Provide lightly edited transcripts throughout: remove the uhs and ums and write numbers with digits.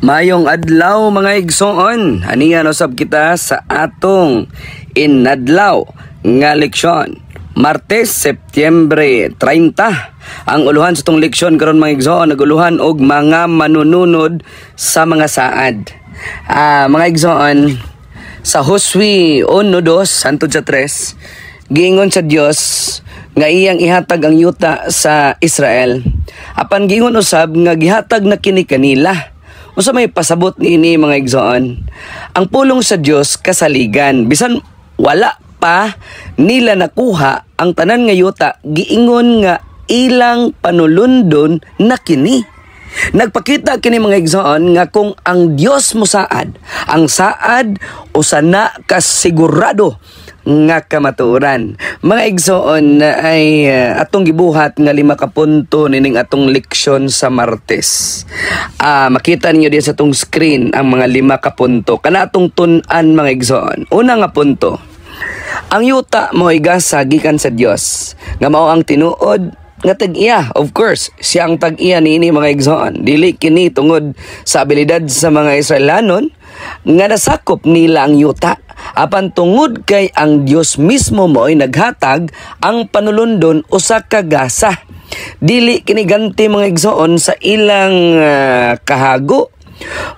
Mayong adlaw mga igsoon, aniya usab kita sa atong inadlaw nga leksyon. Martes, Setyembre 30. Ang uluhan sa tong leksyon karon mga igsoon, naguluhan og mga manununod sa mga saad. Mga igsoon, sa Josue 1:2 hangtod sa 3, giingon sa Dios nga iyang ihatag ang yuta sa Israel. Apan giingon usab nga gihatag na kini kanila. Usa may pasabot niini mga igsoon. Ang pulong sa Dios kasaligan, bisan wala pa nila nakuha ang tanan nga yuta, giingon nga ilang panulundon na kini. Nagpakita kini mga igsoon nga kung ang Dios mo saad, ang saad usa na kasigurado nga kamatuoran. Mga igsoon ay atong gibuhat nga 5 ka punto nining atong leksyon sa Martes. Makita ninyo din sa atong screen ang mga 5 ka punto. Kana atong tun-an mga igsoon. Una nga punto, ang yuta mo igasa gikan sa Dios nga mao ang tinuod nga tag-iya. Of course, siya ang tag-iya niini mga igsoon. Dili kini tungod sa abilidad sa mga Israelanon nga nasakop nila ang yuta. Apan tungod kay ang Dios mismo mo ay naghatag ang panulundon usa ka gasa. Dili kini ganti mga igsoon sa ilang kahago.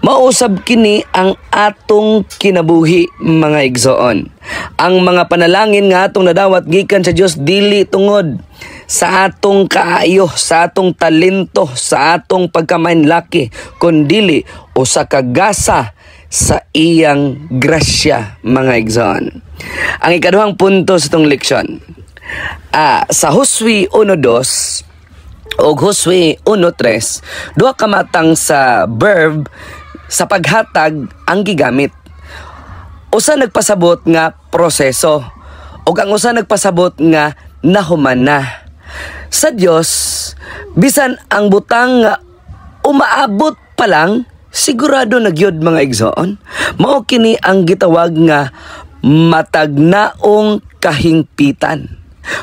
Mausab kini ang atong kinabuhi mga igsoon. Ang mga panalangin nga atong nadawat gikan sa Dios dili tungod sa atong kaayo, sa atong talento, sa atong pagkamainlaki, kundi usa ka gasa sa iyang grasya mga igsoon. Ang ikaduhang punto sa itong leksyon, sa Josue 1:2 o Josue 1:3, duha ka matang sa verb sa paghatag ang gigamit. Usa nagpasabot nga proseso o ang usa nagpasabot nga nahuman na. Sa Dios, bisan ang butang nga umaabot pa lang, sigurado na gyud mga igsoon. Mao kini ang gitawag nga matagnaong kahingpitan.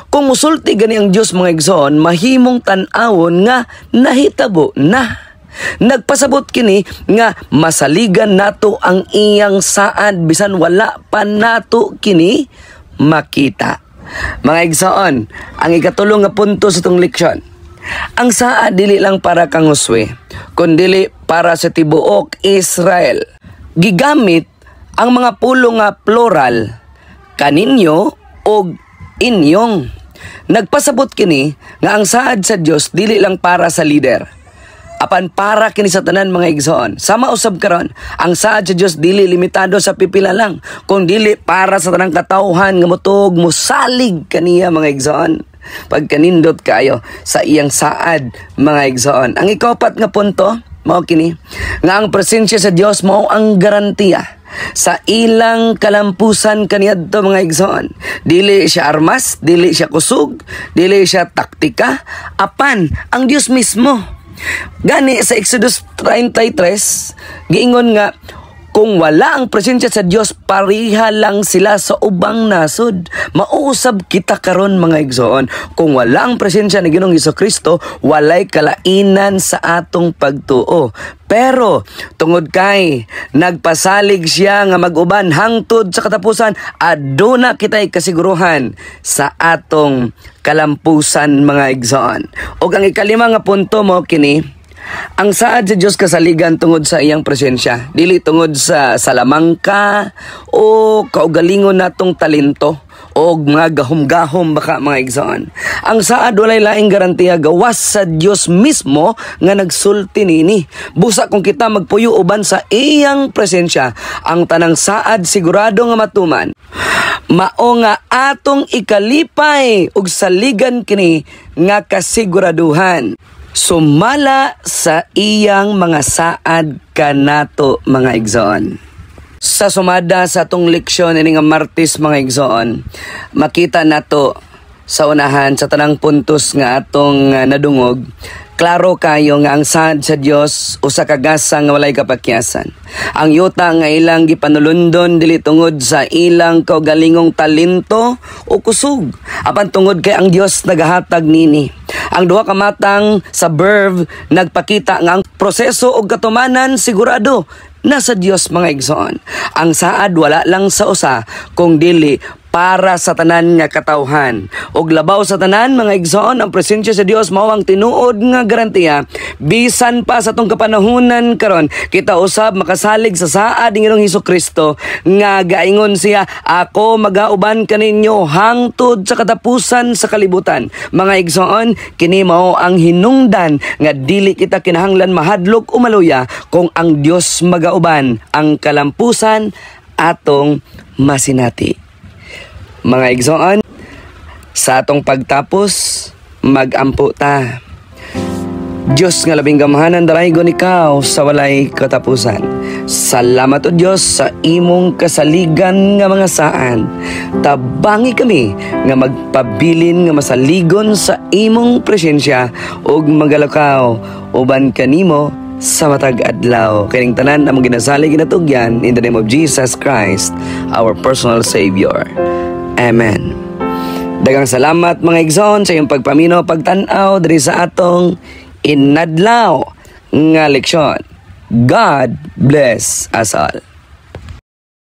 Kung musulti gani ang Dios mga igsoon, mahimong tan-awon nga nahitabo na. Nagpasabot kini nga masaligan nato ang iyang saad bisan wala pa nato kini makita. Mga igsoon, ang ikatulong nga punto sa itong leksyon, ang saad dili lang para kang Josue, kundi para sa tibuok Israel. Gigamit ang mga pulong nga plural, kaninyo o inyong. Nagpasabot kini nga ang saad sa Dios dili lang para sa leader, apan para kini sa tanan mga igsoon. Sama usab karon, ang saad sa Dios dili limitado sa pipila lang, kundi para sa tanang katawhan nga mutog musalig kaniya mga igsoon. Pagkanindot kayo sa iyang saad mga igsoon. Ang ikapat nga punto mao kini nga ang presensya sa Dios mao ang garantiya sa ilang kalampusan kaniadto mga igsoon. Dili siya armas, dili siya kusog, dili siya taktika, apan ang Dios mismo. Gani sa Exodus 33, giingon nga kung wala ang presensya sa Dios, pariha lang sila sa ubang nasod. Mauusab kita karon mga igsoon. Kung wala ang presensya ni Ginoong Hesukristo, walay kalainan sa atong pagtuo. Pero tungod kay nagpasalig siya nga mag-uban hangtod sa katapusan, aduna kitay kasiguruhan sa atong kalampusan mga igsoon. O ang ikalima nga punto mo kini, ang saad sa Dios kasaligan tungod sa iyang presensya, dili tungod sa salamangka o kaugalingon natong talento o mga gahom-gahom baka mga igsoon. Ang saad walay laing garantiya, gawas sa Dios mismo nga nagsulti nini. Busa kung kita magpuyo uban sa iyang presensya, ang tanang saad sigurado nga matuman. Mao nga atong ikalipay ug saligan kini nga kasiguraduhan. Sumala sa iyang mga saad kanato mga igsoon. Sa sumada sa atong leksyon ini nga Martes mga igsoon, makita nato sa unahan sa tanang puntos nga atong nadungog, klaro kayo nga ang saad sa Dios usa ka gasa nga walay kapakyasan. Ang yuta nga ilang gipanulundon dili tungod sa ilang kaugalingong talento o kusog, apan tungod kay ang Dios nagahatag nini. Ang duha ka matang sa verb nagpakita nga ang proseso og katumanan sigurado nasa Dios mga igsoon. Ang saad wala lang sa usa kung dili para sa tanan nga katawhan. Og labaw sa tanan mga igsoon, ang presensya sa Dios mao ang tinuod nga garantiya bisan pa sa tong kapanahunan karon kita usab makasalig sa saad ng Ginoong Hesukristo nga gaingon siya, ako magauban kaninyo hangtod sa katapusan sa kalibutan. Mga igsoon, kini mao ang hinungdan nga dili kita kinahanglan mahadlok o maluya kung ang Dios magauban, ang kalampusan atong masinati. Mga igsoon, sa atong pagtapos, mag-ampo ta. Diyos nga labing gamahanan daraygon ikaw sa walay katapusan. Salamat o Diyos sa imong kasaligan nga mga saan. Tabangi kami nga magpabilin nga masaligon sa imong presensya ug magalakaw uban kanimo sa matag adlaw. Kining tanan among ginasalig ginatugyan in the name of Jesus Christ, our personal Savior. Amen. Daghang salamat mga igsoon sa iyong pagpamino, pagtanaw diri sa atong inadlaw nga leksyon. God bless us all.